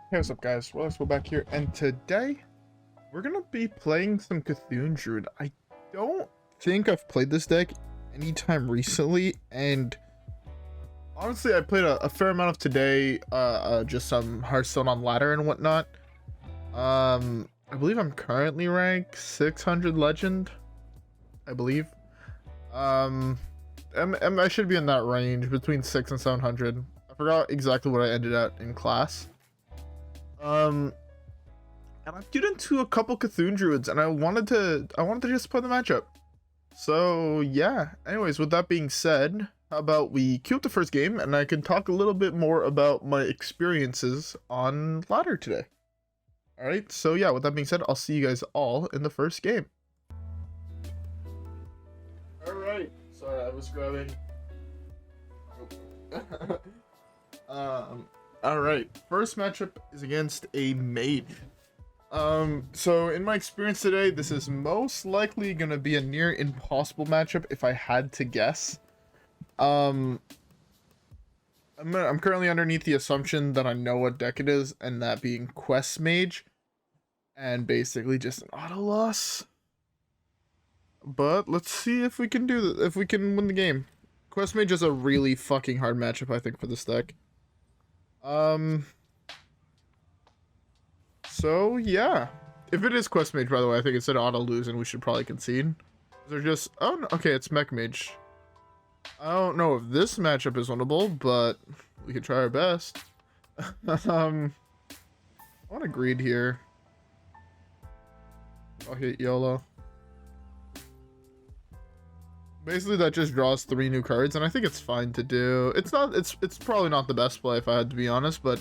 Hey, what's up guys, WhirlXbow back here, and today we're gonna be playing some Cthulhu Druid. I don't think I've played this deck anytime recently, and honestly I played a fair amount of today, just some Hearthstone on ladder and whatnot. I believe I'm currently ranked 600 legend, I believe. I should be in that range, between 6 and 700. I forgot exactly what I ended at in class. And I've queued into a couple Cthulhu Druids, and I wanted to just play the matchup. So yeah, anyways, with that being said, how about we queue up the first game, and I can talk a little bit more about my experiences on ladder today. Alright, so yeah, with that being said, I'll see you guys all in the first game. Alright, sorry, I was grabbing... Alright, first matchup is against a Mage. So in my experience today, this is most likely gonna be a near impossible matchup if I had to guess. I'm currently underneath the assumption that I know what deck it is, and that being Quest Mage, and basically just an auto loss. But let's see if we can do that, if we can win the game. Quest Mage is a really fucking hard matchup, I think, for this deck. So yeah, if it is Quest Mage, by the way, I think it's an auto lose and we should probably concede. They're just, oh no, okay, it's Mech Mage. I don't know if this matchup is winnable, but we could try our best. I want to greed here. I'll hit YOLO. Basically, that just draws 3 new cards, and I think it's fine to do. It's probably not the best play if I had to be honest, but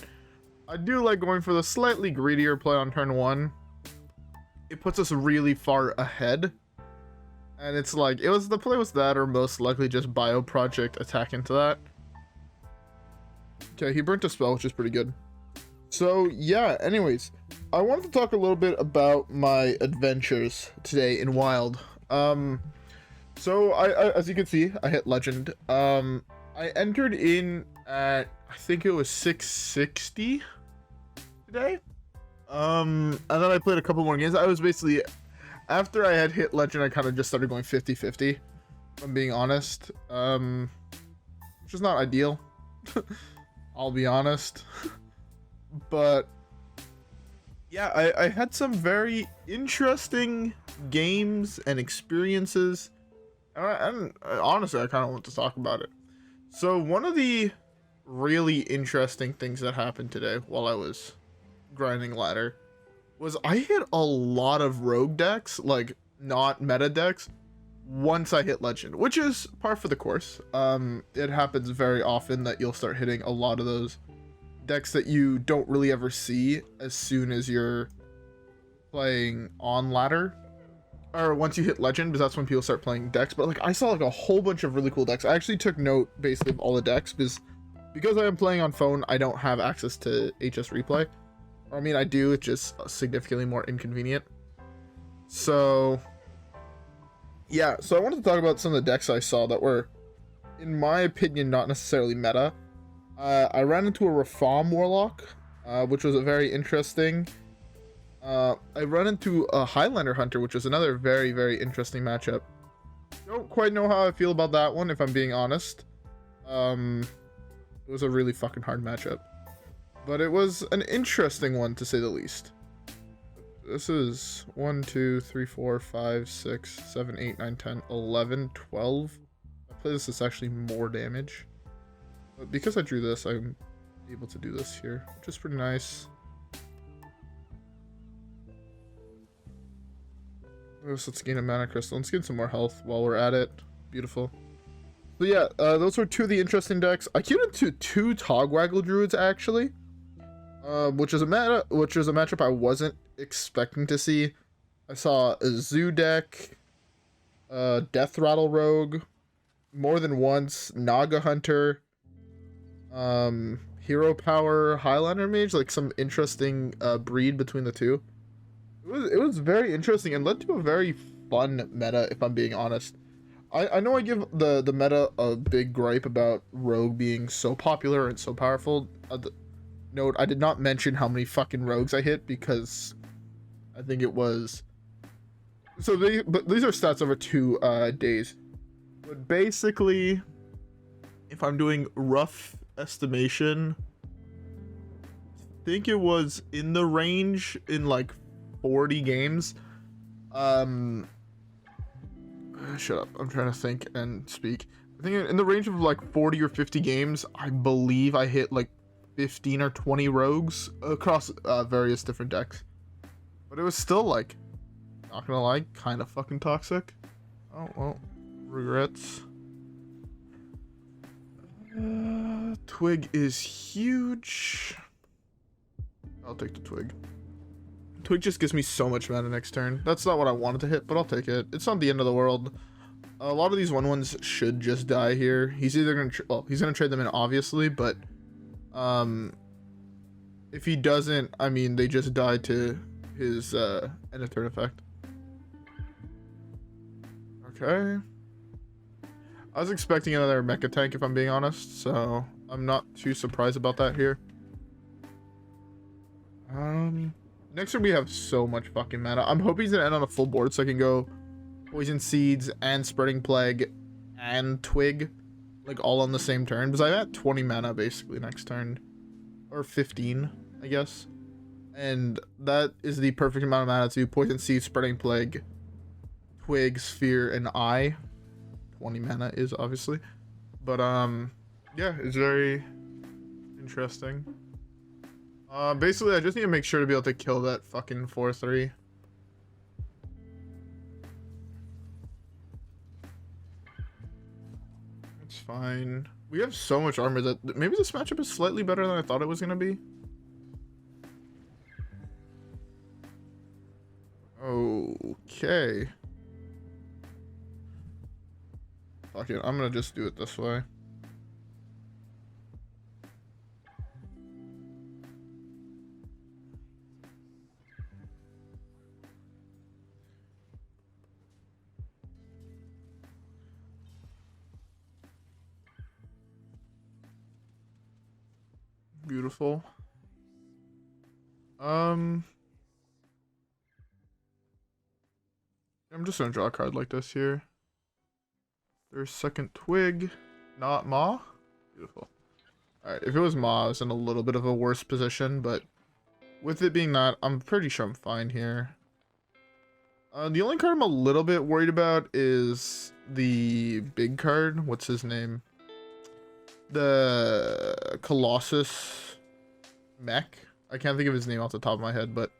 I do like going for the slightly greedier play on turn 1. It puts us really far ahead. And it's like, the play was that, or most likely just Bio Project attack into that. Okay, he burnt a spell, which is pretty good. So yeah, anyways, I wanted to talk a little bit about my adventures today in Wild. So I as you can see, I hit legend. I entered in at, I think it was 660 today. And then I played a couple more games. I was basically, after I had hit legend, I kind of just started going 50-50, if I'm being honest. Which is not ideal. I'll be honest. But yeah, I had some very interesting games and experiences. And honestly, I kind of want to talk about it. So one of the really interesting things that happened today while I was grinding ladder was I hit a lot of rogue decks, like not meta decks, once I hit legend, which is par for the course. It happens very often that you'll start hitting a lot of those decks that you don't really ever see as soon as you're playing on ladder. Or once you hit legend, because that's when people start playing decks. But like, I saw like a whole bunch of really cool decks. I actually took note basically of all the decks because I am playing on phone. I don't have access to HS replay. Or, I mean, I do. It's just significantly more inconvenient. So yeah. So I wanted to talk about some of the decks I saw that were, in my opinion, not necessarily meta. I ran into a Reform Warlock, which was a very interesting. I run into a Highlander Hunter, which is another very, very interesting matchup. Don't quite know how I feel about that one, if I'm being honest. It was a really fucking hard matchup. But it was an interesting one, to say the least. This is 1, 2, 3, 4, 5, 6, 7, 8, 9, 10, 11, 12. I play this, it's actually more damage. But because I drew this, I'm able to do this here, which is pretty nice. Let's gain a mana crystal. Let's get some more health while we're at it. Beautiful. So yeah, those were 2 of the interesting decks. I queued into 2 Togwaggle Druids actually, which is a matchup I wasn't expecting to see. I saw a Zoo deck, Death Rattle Rogue, more than once, Naga Hunter, Hero Power Highlander Mage, like some interesting breed between the 2. It was very interesting and led to a very fun meta, if I'm being honest. I know I give the meta a big gripe about Rogue being so popular and so powerful. note, I did not mention how many fucking rogues I hit because I think it was. So but these are stats over 2 days. But basically, if I'm doing rough estimation, I think it was in the range in like 40 games. Shut up. I'm trying to think and speak. I think in the range of like 40 or 50 games, I believe I hit like 15 or 20 rogues across various different decks. But it was still like, not gonna lie, kind of fucking toxic. Oh, well, regrets. Twig is huge. I'll take the Twig. Twig just gives me so much mana next turn. That's not what I wanted to hit, but I'll take it. It's not the end of the world. A lot of these 1/1s should just die here. He's either gonna he's gonna trade them in, obviously, but if he doesn't, I mean, they just die to his end of turn effect. Okay. I was expecting another mecha tank, if I'm being honest, so I'm not too surprised about that here. Next turn we have so much fucking mana. I'm hoping he's gonna end on a full board so I can go Poison Seeds and Spreading Plague and Twig, like, all on the same turn, because I'm at 20 mana basically next turn, or 15, I guess, and that is the perfect amount of mana to do Poison Seeds, Spreading Plague, Twig, Sphere, and Eye. 20 mana is obviously, but yeah, it's very interesting. Basically I just need to make sure to be able to kill that fucking 4/3. It's fine. We have so much armor that maybe this matchup is slightly better than I thought it was gonna be. Okay. Fuck it, I'm gonna just do it this way. Beautiful. I'm just gonna draw a card like this here. There's second Twig, not Ma. Beautiful. Alright, if it was Ma, I was in a little bit of a worse position, but with it being that, I'm pretty sure I'm fine here. The only card I'm a little bit worried about is the big card. What's his name? The Colossus Mech. I can't think of his name off the top of my head, but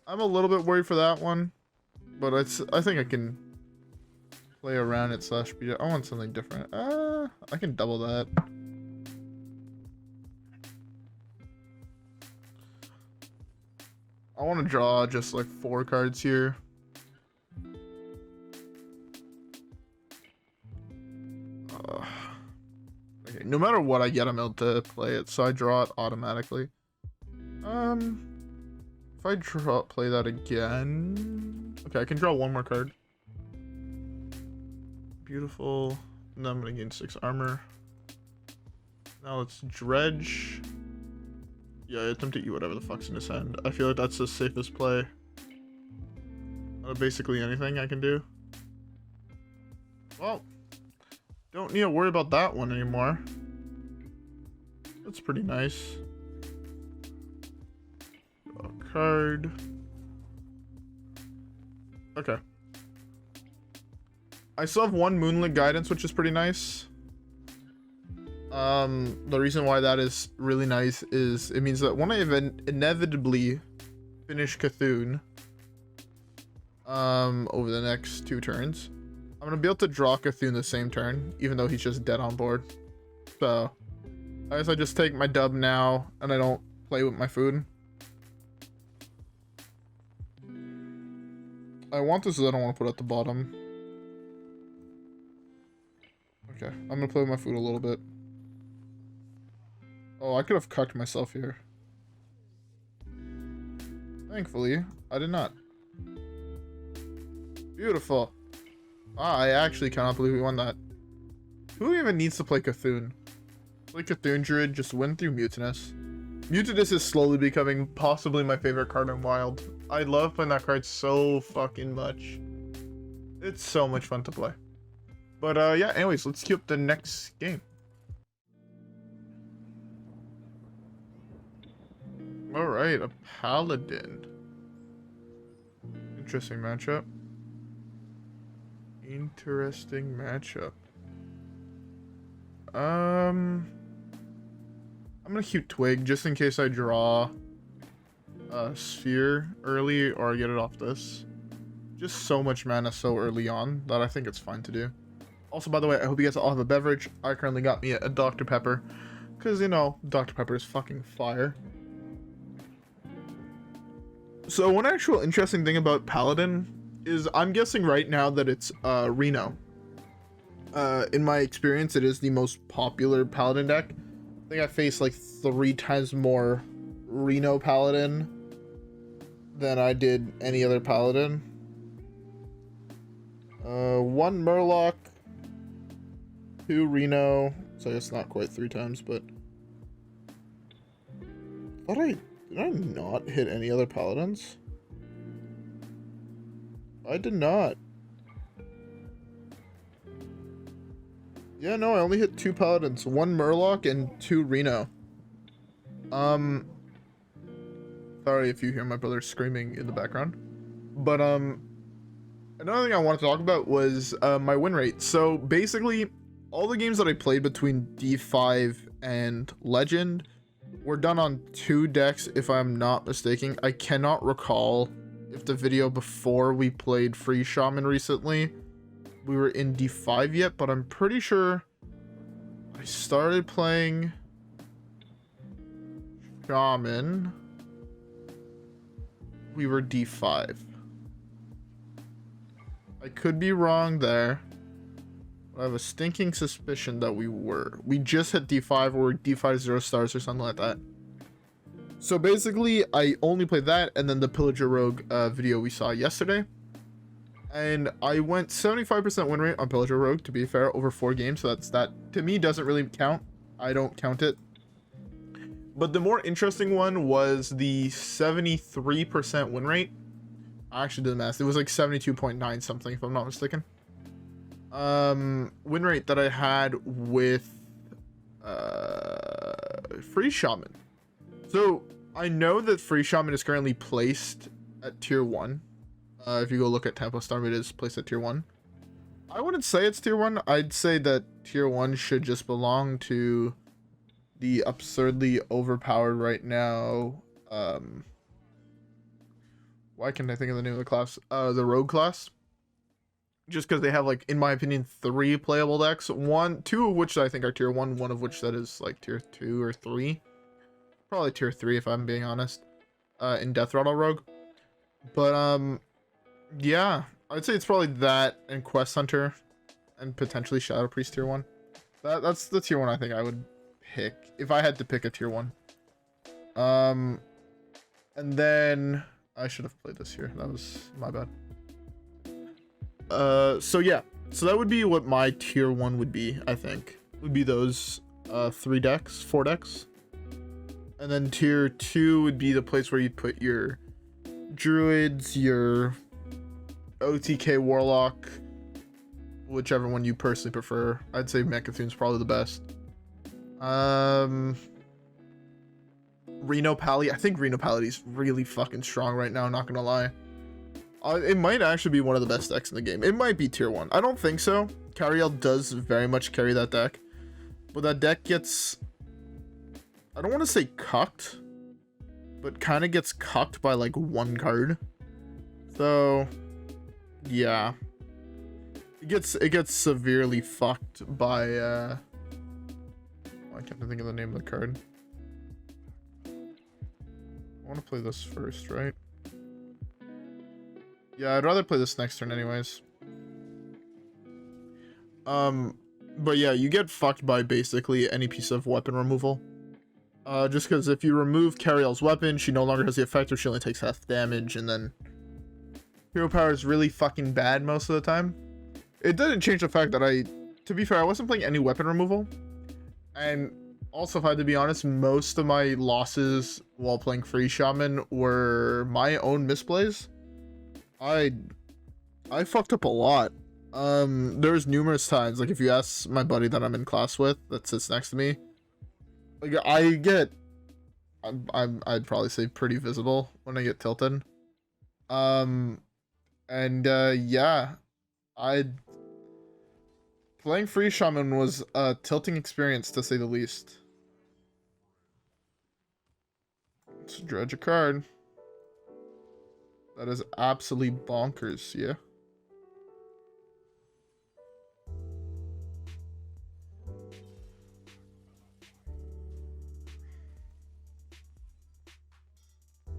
I'm a little bit worried for that one. But I think I can play around it / beat it. I want something different. I can double that. I want to draw just like 4 cards here. Okay, no matter what I get, I'm able to play it, so I draw it automatically. If I play that again, okay, I can draw 1 more card. Beautiful. Now I'm gonna gain 6 armor. Now let's dredge. Yeah, attempt to eat whatever the fuck's in his hand. I feel like that's the safest play. Basically anything I can do. Well, don't need to worry about that one anymore. That's pretty nice. Draw a card. Okay. I still have 1 Moonlit Guidance, which is pretty nice. The reason why that is really nice is it means that when I inevitably finish Cthulhu, over the next 2 turns, I'm gonna be able to draw Cthulhu the same turn, even though he's just dead on board. So, I guess I just take my dub now, and I don't play with my food. I want this, I don't want to put it at the bottom. Okay, I'm gonna play with my food a little bit. Oh, I could have cucked myself here. Thankfully, I did not. Beautiful. Ah, I actually cannot believe we won that. Who even needs to play Cthulhu? Play Cthulhu Druid, just win through Mutanus. Mutanus is slowly becoming possibly my favorite card in Wild. I love playing that card so fucking much. It's so much fun to play. But yeah, anyways, let's queue up the next game. Alright, a Paladin. Interesting matchup. Interesting matchup. I'm gonna keep Twig just in case I draw a Sphere early or I get it off this. Just so much mana so early on that I think it's fine to do. Also, by the way, I hope you guys all have a beverage. I currently got me a Dr. Pepper because, you know, Dr. Pepper is fucking fire. So one actual interesting thing about Paladin is I'm guessing right now that it's Reno. In my experience, it is the most popular Paladin deck. I think I faced like 3 times more Reno Paladin than I did any other Paladin. 1 Murloc, 2 Reno, so it's not quite 3 times, but did I not hit any other Paladins? I did not. Yeah, no, I only hit 2 Paladins, 1 Murloc and 2 Reno. Sorry if you hear my brother screaming in the background. But another thing I want to talk about was my win rate. So basically, all the games that I played between D5 and Legend were done on 2 decks, if I'm not mistaken. I cannot recall if the video before we played Free Shaman recently, we were in D5 yet, but I'm pretty sure I started playing Shaman. We were D5. I could be wrong there. I have a stinking suspicion that we were. We just hit D5 or D5 0 stars or something like that. So basically, I only played that and then the Pillager Rogue video we saw yesterday. And I went 75% win rate on Pillager Rogue, to be fair, over 4 games. So that, to me, doesn't really count. I don't count it. But the more interesting one was the 73% win rate. I actually did the math. It was like 72.9 something, if I'm not mistaken. Win rate that I had with Free Shaman. So I know that Free Shaman is currently placed at tier 1. If you go look at Tempo Storm, it is placed at tier 1. I wouldn't say it's tier 1. I'd say that tier 1 should just belong to the absurdly overpowered right now. Why can't I think of the name of the class? The Rogue class. Just because they have, like, in my opinion, 3 playable decks. 2 of which I think are tier 1, 1 of which that is like tier 2 or 3. Probably tier 3 if I'm being honest. In Death Rattle Rogue. But yeah, I'd say it's probably that and Quest Hunter and potentially Shadow Priest tier 1. That's the tier 1 I think I would pick if I had to pick a tier 1. And then I should have played this here. That was my bad. So yeah, so that would be what my tier 1 would be. I think would be those 4 decks, and then tier 2 would be the place where you'd put your Druids, your OTK Warlock, whichever one you personally prefer. I'd say Mechathoon's probably the best. Reno Pally. I think Reno Pally's really fucking strong right now, not gonna lie. It might actually be one of the best decks in the game. It might be tier 1. I don't think so. Cariel does very much carry that deck. But that deck gets, I don't want to say cucked, but kind of gets cucked by like 1 card. So yeah, it gets severely fucked by I can't think of the name of the card. I want to play this first, right? Yeah, I'd rather play this next turn anyways. But yeah, you get fucked by basically any piece of weapon removal. Just because if you remove Cariel's weapon, she no longer has the effect, or she only takes half damage, and then hero power is really fucking bad most of the time. It didn't change the fact that to be fair, I wasn't playing any weapon removal. And Also, if I had to be honest, most of my losses while playing Free Shaman were my own misplays. I fucked up a lot. There's numerous times, like if you ask my buddy that I'm in class with that sits next to me, like I'd probably say pretty visible when I get tilted. Yeah, playing Free Shaman was a tilting experience to say the least. Let's dredge a card. That is absolutely bonkers, yeah.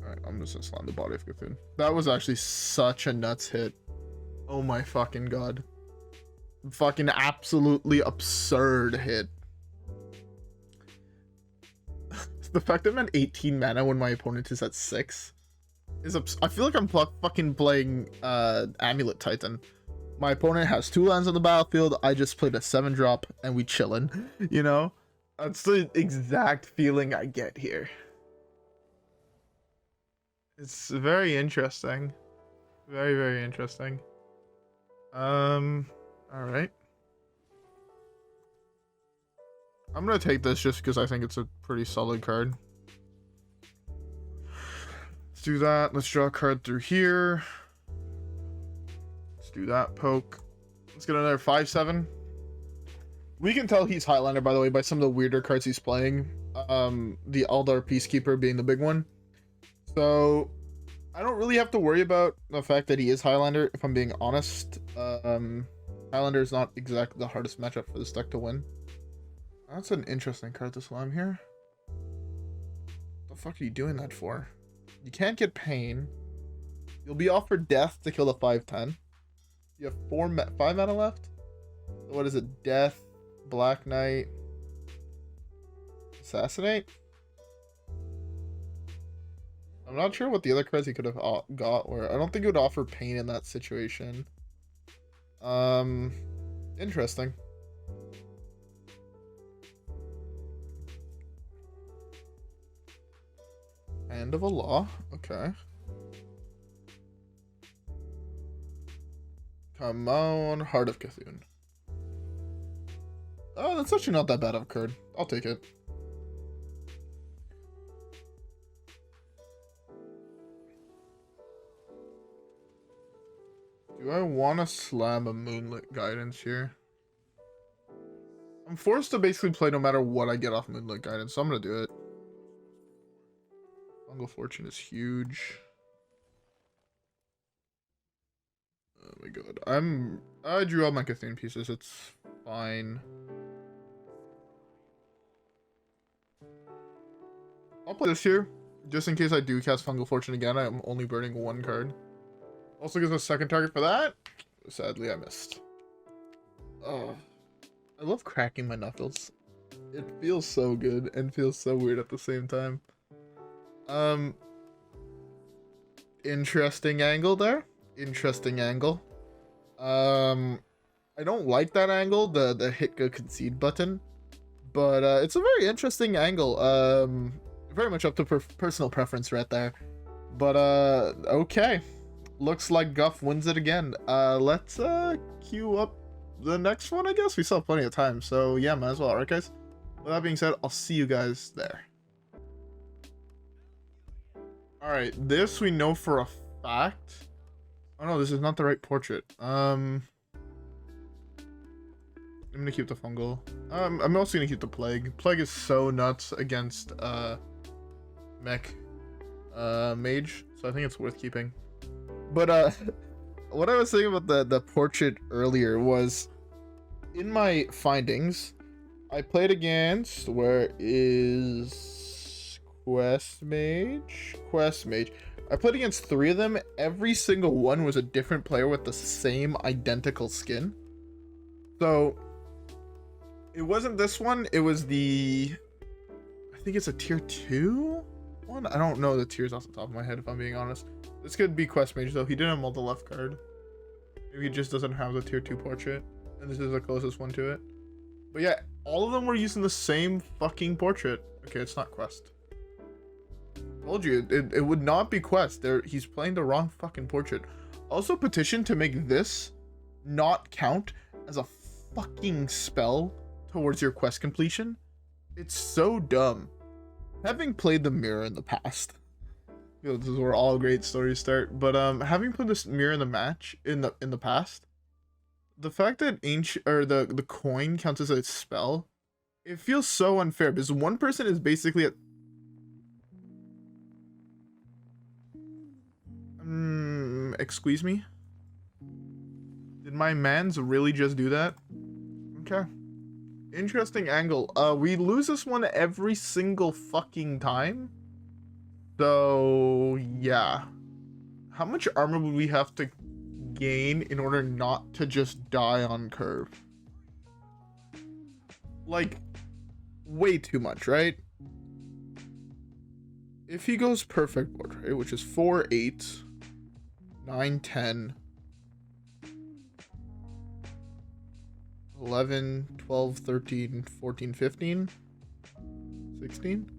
Alright, I'm just gonna slam the body of Cthulhu. That was actually such a nuts hit. Oh my fucking god. Fucking absolutely absurd hit. The fact that I'm at 18 mana when my opponent is at 6 is I feel like I'm fucking playing Amulet Titan. My opponent has 2 lands on the battlefield. I just played a 7-drop and we chillin'. You know? That's the exact feeling I get here. It's very interesting. Very, very interesting. Alright. I'm gonna take this just because I think it's a pretty solid card. Let's do that. Let's draw a card through here. Let's do that poke. Let's get another 5/7. We can tell he's Highlander, by the way, by some of the weirder cards he's playing. The Eldar Peacekeeper being the big one. So I don't really have to worry about the fact that he is Highlander, if I'm being honest. Highlander is not exactly the hardest matchup for this deck to win. That's an interesting card to slam here. What the fuck are you doing that for? You can't get pain. You'll be offered death to kill the 5/10. You have 5 mana left. So what is it? Death, Black Knight, Assassinate? I'm not sure what the other cards he could have got, or I don't think it would offer pain in that situation. Interesting. Hand of a Law, okay. Come on, Heart of Cthulhu. Oh, that's actually not that bad of a card. I'll take it. Do I want to slam a Moonlit Guidance here? I'm forced to basically play no matter what I get off Moonlit Guidance, so I'm going to do it. Fungal Fortune is huge. Oh my god. I drew all my Cthulhu pieces, it's fine. I'll play this here, just in case I do cast Fungal Fortune again. I'm only burning 1 card. Also gives a second target for that. Sadly, I missed. Oh, I love cracking my knuckles. It feels so good and feels so weird at the same time. Interesting angle there. Interesting angle. I don't like that angle, the hit go concede button, but it's a very interesting angle. Very much up to personal preference right there. But okay. Looks like Guff wins it again. Let's queue up the next one, I guess. We still have plenty of time, so yeah, might as well. Alright, guys. With that being said, I'll see you guys there. Alright, this we know for a fact. Oh no, this is not the right portrait. I'm gonna keep the fungal. I'm also gonna keep the plague. Plague is so nuts against Mech Mage, so I think it's worth keeping. But what I was saying about the portrait earlier was, in my findings, I played against, where is Quest Mage? I played against 3 of them. Every single one was a different player with the same identical skin. So it wasn't this one, it was the, I think it's a tier 2 one. I don't know the tiers off the top of my head, if I'm being honest. This could be Quest Mage though. He didn't have the left card. Maybe he just doesn't have the tier 2 portrait, and this is the closest one to it. But yeah, All of them were using the same fucking portrait. Okay, it's not quest. Told you, it would not be quest. He's playing the wrong fucking portrait. Also petition to make this not count as a fucking spell towards your quest completion. It's so dumb. Having played the mirror in the past, you know, this is where all great stories start. But having played this mirror in the match in the past, the fact that the coin counts as a spell, it feels so unfair because one person is basically at excuse me? Did my mans really just do that? Okay. Interesting angle. We lose this one every single fucking time. So, yeah. How much armor would we have to gain in order not to just die on curve? Like, way too much, right? If he goes perfect board, right, which is 4, 8, 9, 10, 11, 12, 13, 14, 15, 16.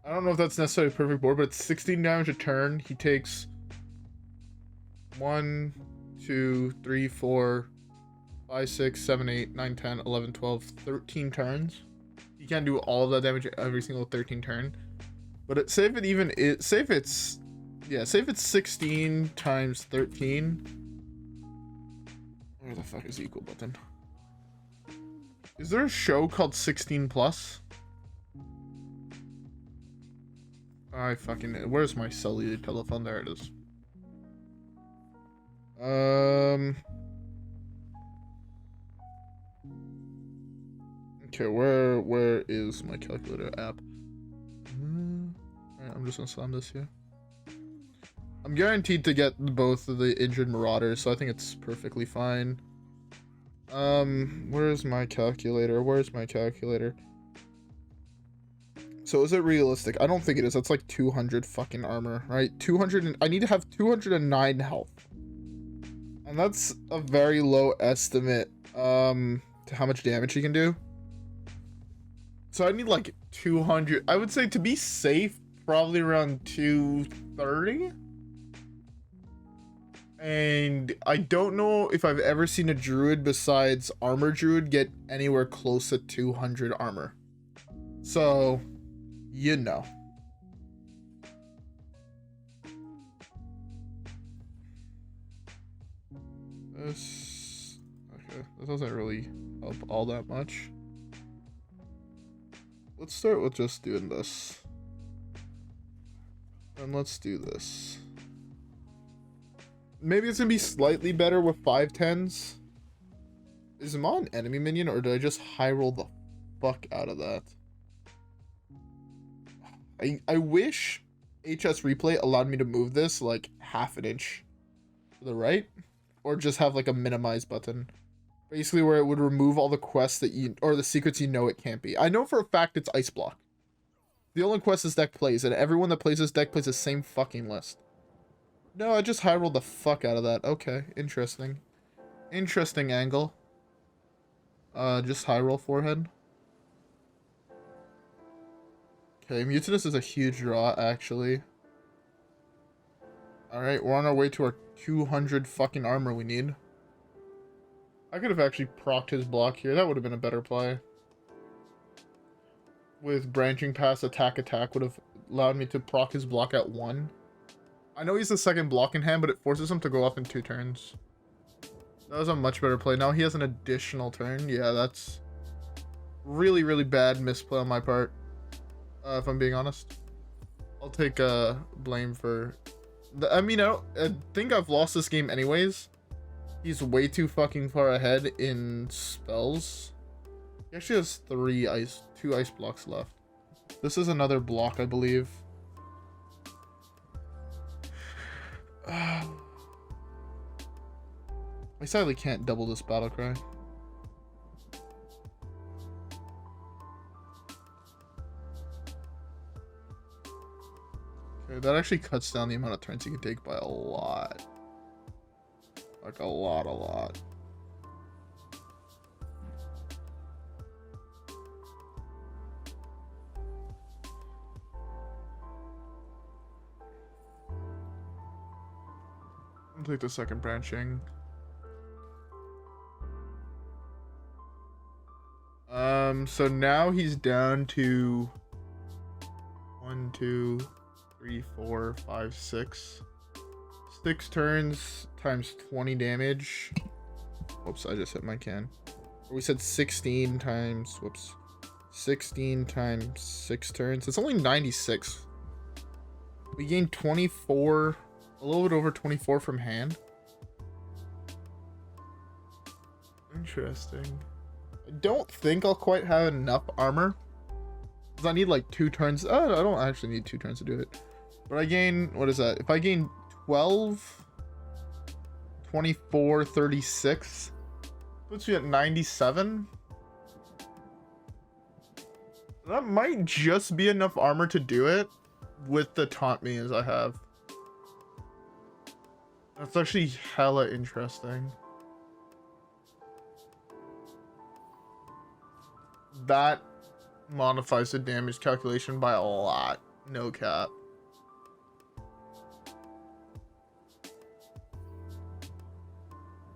I don't know if that's necessarily a perfect board, but it's 16 damage a turn. He takes 1, 2, 3, 4, 5, 6, 7, 8, 9, 10, 11, 12, 13 turns. He can't do all of that damage every single 13 turn. But say if it even is, say if it's 16 times 13. Where the fuck is the equal button? Is there a show called 16 plus? I fucking, where's my cellular telephone? There it is. Okay, where is my calculator app? Alright, I'm just gonna slam this here. I'm guaranteed to get both of the injured Marauders, so I think it's perfectly fine. Where's my calculator? Where's my calculator? So is it realistic? I don't think it is. That's like 200 fucking armor, right? 200 I need to have 209 health. And that's a very low estimate to how much damage he can do. So I need like 200. I would say to be safe, probably around 230. And I don't know if I've ever seen a druid besides armor druid get anywhere close to 200 armor. So, you know. This, okay, this doesn't really help all that much. Let's start with just doing this. And let's do this. Maybe it's gonna be slightly better with 5/10s. Is Ma an enemy minion, or did I just high roll the fuck out of that? I wish HS replay allowed me to move this like half an inch to the right, or just have like a minimize button, basically where it would remove all the quests that you, or the secrets you know it can't be. I know for a fact it's ice block. The only quest this deck plays, and everyone that plays this deck plays the same fucking list. No, I just high rolled the fuck out of that. Okay, interesting. Interesting angle. Just high roll forehead. Okay, Mutanus is a huge draw, actually. Alright, we're on our way to our 200 fucking armor we need. I could have actually procced his block here. That would have been a better play. With branching past attack would have allowed me to proc his block at 1. I know he's the second block in hand, but it forces him to go off in 2 turns. That was a much better play. Now he has an additional turn. Yeah, that's really, really bad misplay on my part. If I'm being honest. I'll take blame for... I mean, I think I've lost this game anyways. He's way too fucking far ahead in spells. He actually has 2 ice blocks left. This is another block, I believe. I sadly can't double this battle cry. Okay, that actually cuts down the amount of turns you can take by a lot. Like a lot. I'll take the second branching. So now he's down to 1, 2, 3, 4, 5, 6. 6 turns times 20 damage. Whoops, I just hit my can. We said 16 times, whoops. 16 times 6 turns. It's only 96. We gained 24, a little bit over 24 from hand. Interesting. I don't think I'll quite have enough armor. Because I need like 2 turns. Oh, I don't actually need 2 turns to do it. But I gain, what is that? If I gain 12, 24, 36, puts me at 97. That might just be enough armor to do it with the taunt me as I have. That's actually hella interesting. That modifies the damage calculation by a lot. No cap.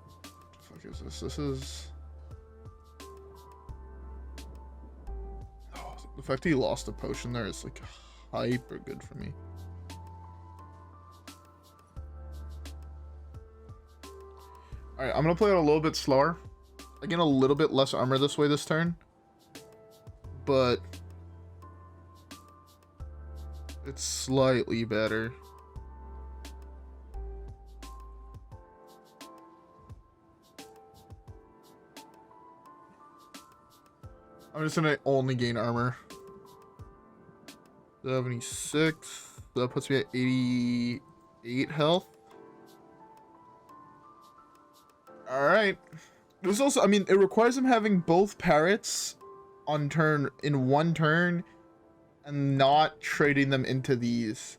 What the fuck is this? This is... Oh, the fact that he lost a potion there is like hyper good for me. Alright, I'm gonna play it a little bit slower. I gain a little bit less armor this way this turn. But it's slightly better. I'm just gonna only gain armor. 76. That puts me at 88 health. Alright. There's also, I mean, it requires him having both parrots on turn in one turn and not trading them into these,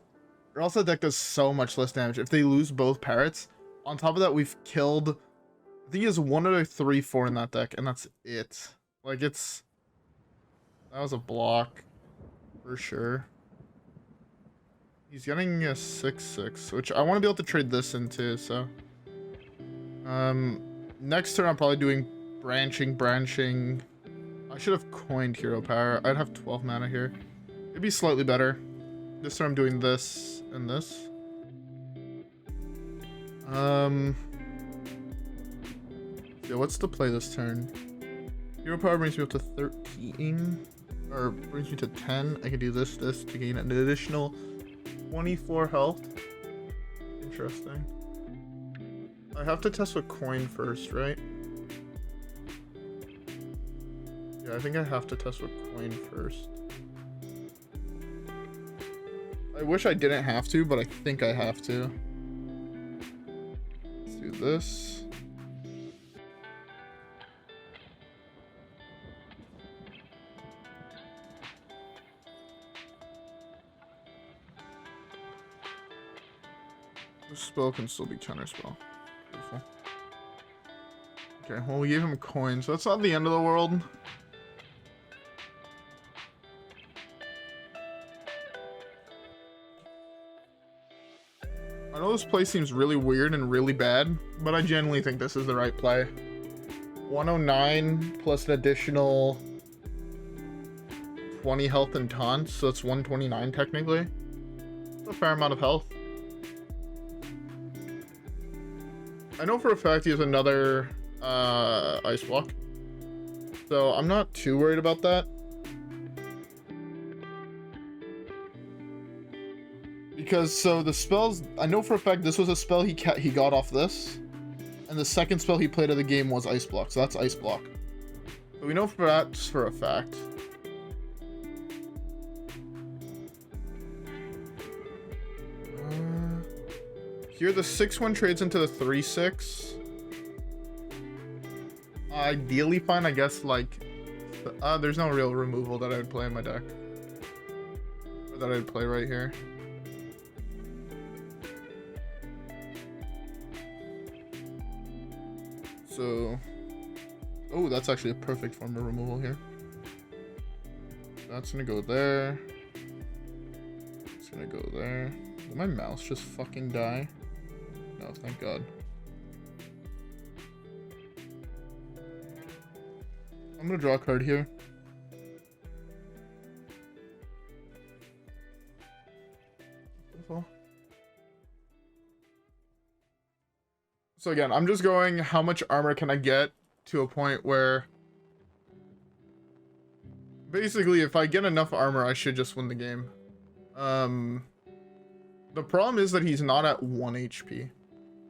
or else the deck does so much less damage if they lose both parrots. On top of that, we've killed, I think he has 1 other 3 4 in that deck, and that's it. Like, it's, that was a block for sure. He's getting a 6/6, which I want to be able to trade this into. So next turn I'm probably doing branching. I should have coined hero power. I'd have 12 mana here. It'd be slightly better. This turn I'm doing this and this. Yeah, what's the play this turn? Hero power brings me up to 13, or brings me to 10. I can do this to gain an additional 24 health. Interesting. I have to test with coin first, right? Yeah, I think I have to test with coin first. I wish I didn't have to, but I think I have to. Let's do this. This spell can still be counterspell. Beautiful. Okay, well, we gave him a coin, so that's not the end of the world. I know this play seems really weird and really bad, but I genuinely think this is the right play. 109 plus an additional 20 health and taunts, so it's 129 technically. It's a fair amount of health. I know for a fact he has another ice block, so I'm not too worried about that. Because, so the spells, I know for a fact this was a spell he got off this, and the second spell he played of the game was Ice Block, so that's Ice Block. So we know for that's for a fact. Here the 6/1 trades into the 3/6. Ideally fine, I guess, like, there's no real removal that I would play in my deck. Or that I'd play right here. So, oh, that's actually a perfect form of removal here. That's gonna go there. It's gonna go there. Did my mouse just fucking die? no, thank God. I'm gonna draw a card here. So again, I'm just going, how much armor can I get to a point where... Basically, if I get enough armor, I should just win the game. The problem is that he's not at 1 HP.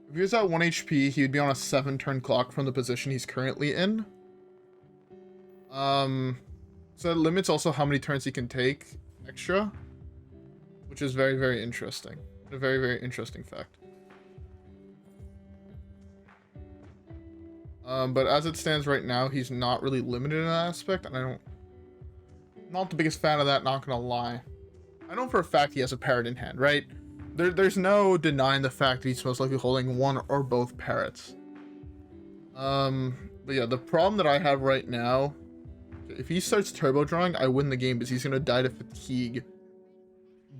If he was at 1 HP, he would be on a 7-turn clock from the position he's currently in. So that limits also how many turns he can take extra, which is very, very interesting. A very, very interesting fact. But as it stands right now, he's not really limited in that aspect, and I'm not the biggest fan of that, not gonna lie. I know for a fact he has a parrot in hand, right? There's no denying the fact that he's most likely holding one or both parrots. But yeah, the problem that I have right now, if he starts turbo drawing, I win the game because he's gonna die to fatigue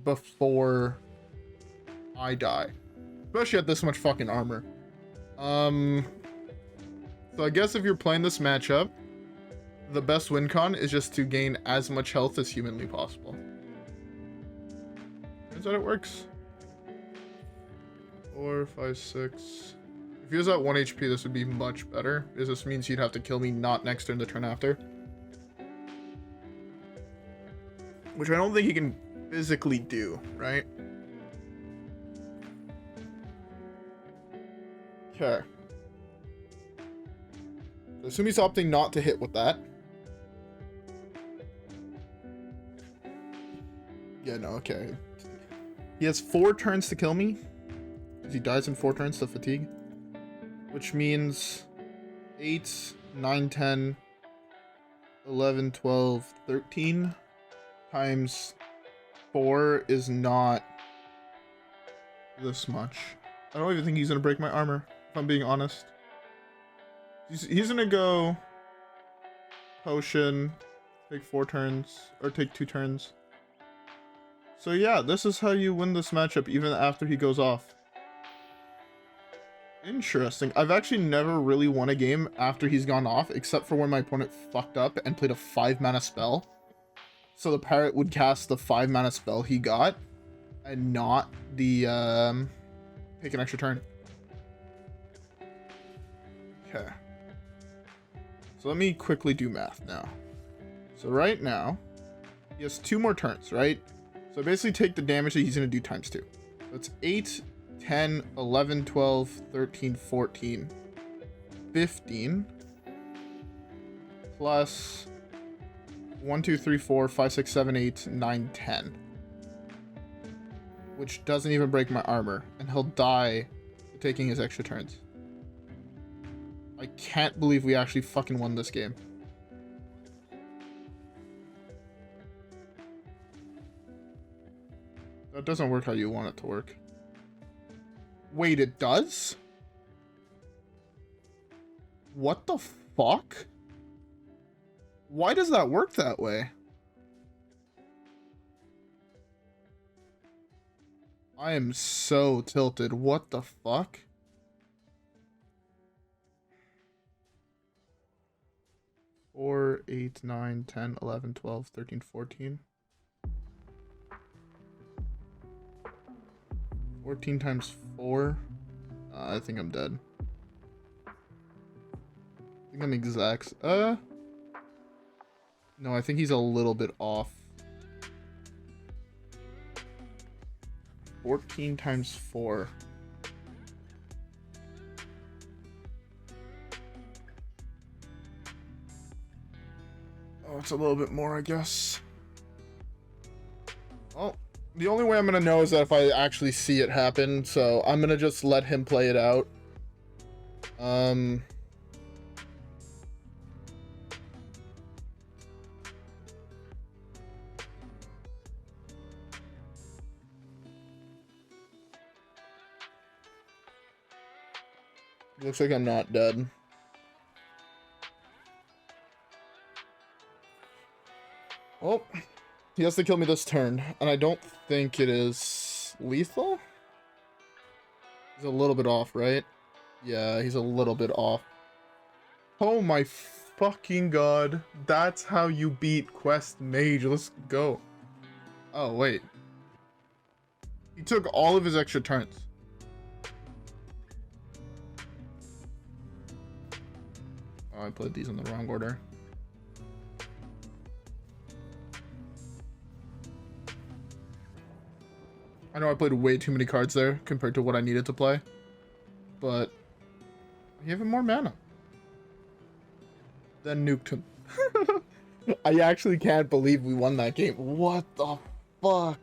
before I die. Especially at this much fucking armor. So I guess if you're playing this matchup, the best win con is just to gain as much health as humanly possible. Turns out it works. 4, 5, 6. If he was at 1 HP, this would be much better, because this means he'd have to kill me not next turn, the turn after. Which I don't think he can physically do, right? Okay. I assume he's opting not to hit with that. Yeah, no, okay. He has 4 turns to kill me. Because he dies in 4 turns to fatigue. Which means 8, 9, 10, 11, 12, 13 times 4 is not this much. I don't even think he's going to break my armor, if I'm being honest. He's gonna go potion, take 4 turns, or take 2 turns. So yeah, this is how you win this matchup even after he goes off. Interesting. I've actually never really won a game after he's gone off, except for when my opponent fucked up and played a 5-mana spell. So the parrot would cast the 5-mana spell he got, and not the, take an extra turn. Okay. So let me quickly do math now. So right now, he has 2 more turns, right? So basically take the damage that he's going to do times 2. So it's 8, 10, 11, 12, 13, 14, 15, plus 1, 2, 3, 4, 5, 6, 7, 8, 9, 10. Which doesn't even break my armor, and he'll die taking his extra turns. I can't believe we actually fucking won this game. That doesn't work how you want it to work. Wait, it does? What the fuck? Why does that work that way? I am so tilted. What the fuck? Four, 8, 9, 10, 11, 12, 13, 14. 14 times 4. I think I'm dead. I think I'm exact. No, I think he's a little bit off. 14 times 4. Oh, it's a little bit more, I guess. Oh, the only way I'm gonna know is that if I actually see it happen, so I'm gonna just let him play it out. Looks like I'm not dead. Well, he has to kill me this turn, and I don't think it is lethal. He's a little bit off, right? Yeah, he's a little bit off. Oh my fucking god. That's how you beat Quest Mage. Let's go. Oh, wait. He took all of his extra turns. Oh, I played these in the wrong order. I know I played way too many cards there compared to what I needed to play. But he have more mana. Then nuked him. I actually can't believe we won that game. What the fuck?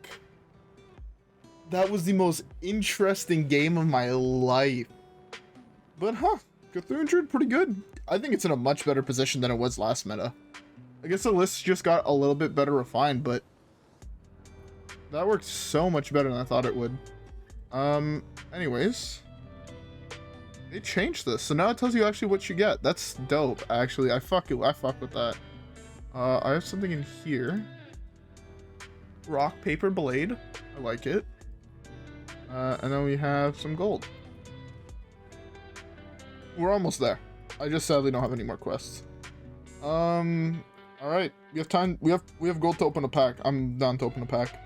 That was the most interesting game of my life. But Cthulhu Druid pretty good. I think it's in a much better position than it was last meta. I guess the list just got a little bit better refined, but that worked so much better than I thought it would. Anyways, they changed this, so now it tells you actually what you get. That's dope. Actually, I fuck with that. I have something in here. Rock, paper, blade. I like it. And then we have some gold. We're almost there. I just sadly don't have any more quests. All right. We have time. We have gold to open a pack. I'm done to open a pack.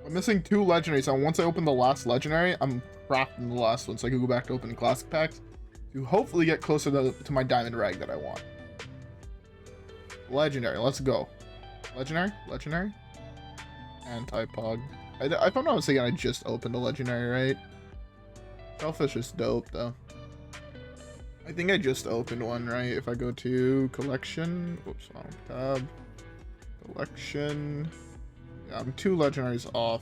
I'm missing 2 legendaries, and once I open the last legendary, I'm crafting the last one, so I can go back to opening classic packs to hopefully get closer to my diamond rag that I want. Legendary. Let's go. Legendary. Anti-pog. If I'm not mistaken, I just opened a legendary, right? Shellfish is dope, though. I think I just opened one, right? If I go to collection, whoops, wrong tab. Collection. Yeah, I'm 2 legendaries off.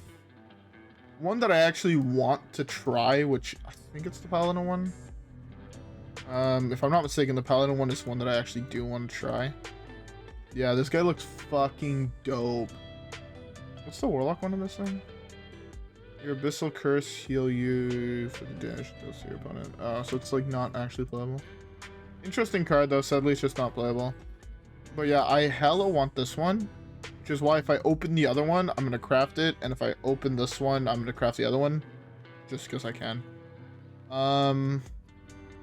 One that I actually want to try, which I think it's the Paladin one. If I'm not mistaken, the Paladin one is one that I actually do want to try. Yeah, this guy looks fucking dope. What's the Warlock one in this thing? Your Abyssal Curse heal you for the damage it does to your opponent. So it's like not actually playable. Interesting card though, sadly it's just not playable. But yeah, I hella want this one. Which is why if I open the other one, I'm gonna craft it. And if I open this one, I'm gonna craft the other one. Just because I can.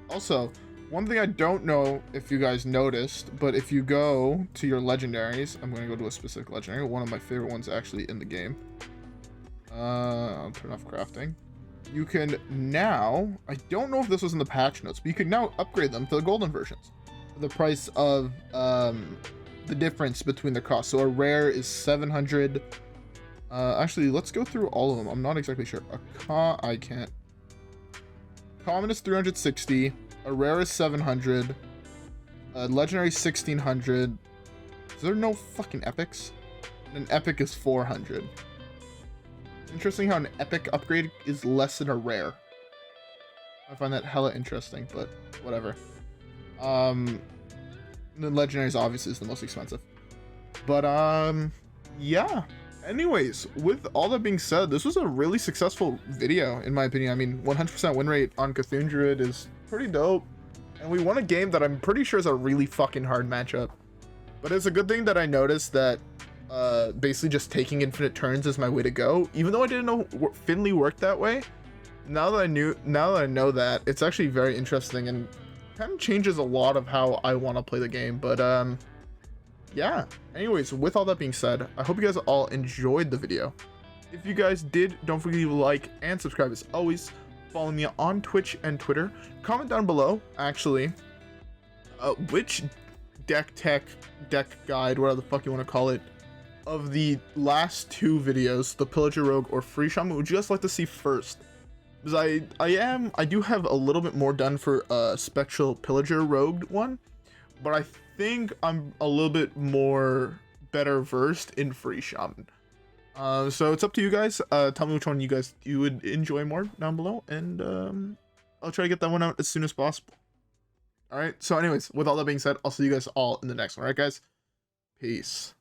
Also, one thing I don't know if you guys noticed, but if you go to your legendaries, I'm gonna go to a specific legendary. One of my favorite ones actually in the game. I'll turn off crafting. You can now, I don't know if this was in the patch notes, but you can now upgrade them to the golden versions. For the price of the difference between the costs. So a rare is 700. Actually, let's go through all of them. I'm not exactly sure. I can't. Common is 360. A rare is 700. A legendary 1600. Is there no fucking epics? An epic is 400. Interesting how an epic upgrade is less than a rare. I find that hella interesting, but whatever. The legendaries obviously is the most expensive. But yeah. Anyways, with all that being said, this was a really successful video in my opinion. I mean, 100% win rate on Cthulhu Druid is pretty dope. And we won a game that I'm pretty sure is a really fucking hard matchup. But it's a good thing that I noticed that basically just taking infinite turns is my way to go. Even though I didn't know Finley worked that way, now that I know that, it's actually very interesting and kind of changes a lot of how I want to play the game. But yeah. Anyways, with all that being said, I hope you guys all enjoyed the video. If you guys did, don't forget to like and subscribe as always. Follow me on Twitch and Twitter. Comment down below, actually, which deck guide, whatever the fuck you want to call it, of the last 2 videos, the Pillager Rogue or Free Shaman, would you guys like to see first? Because I do have a little bit more done for Spectral Pillager Rogue one, but I think I'm a little bit more better versed in Free Shaman. So it's up to you guys. Tell me which one you would enjoy more down below, and I'll try to get that one out as soon as possible. All right. So anyways, with all that being said, I'll see you guys all in the next one. All right, guys. Peace.